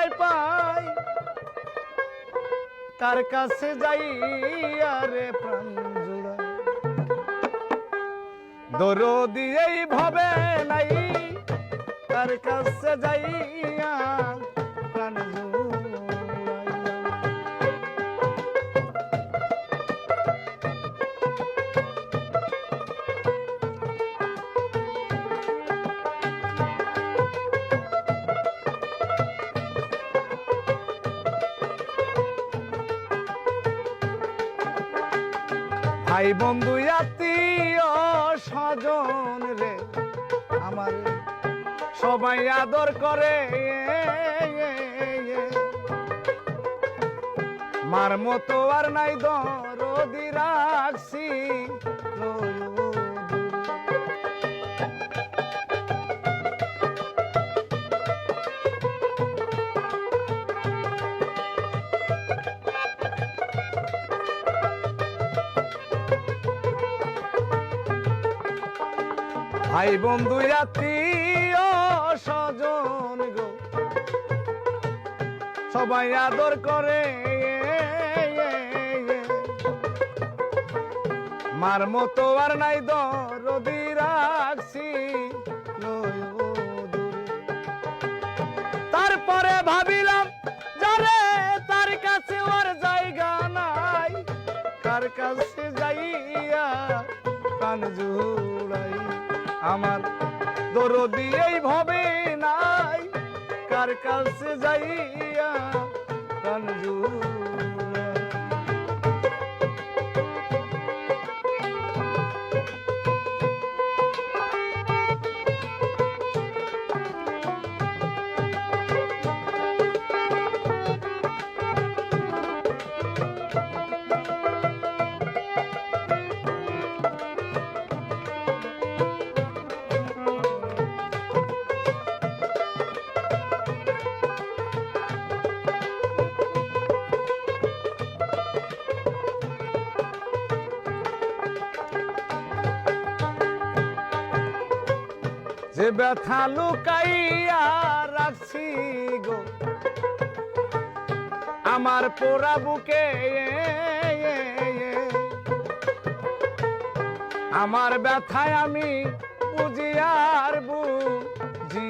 ভয় পাই কার কাছে যাইয়া রে প্রাণ জুড়াই দরদি এই ভাবে নাই কার কাছে যাইয়া প্রাণ ভাই বন্ধু আত্মীয় স্বজন রে আমার সবাই আদর করে মার মতো আর নাই দরদি রাখছি ভাই বন্ধু আত্মীয় স্বজন গো সবাই আদর করে মার মতো আর নাই দরদি রাখছি তারপরে ভাবিলাম যারে তার কাছে ওর জায়গা নাই কার কাছে যাইয়া প্রাণ জুড়াই আমার দরদি এই ভাবে নাই কার কাছে যাইয়া প্রাণ জুড়াই যে ব্যথা লুকাইয়া রাখছি গো আমার পোড়া বুকে আমার ব্যথায় আমি বুঝি আর বুঝি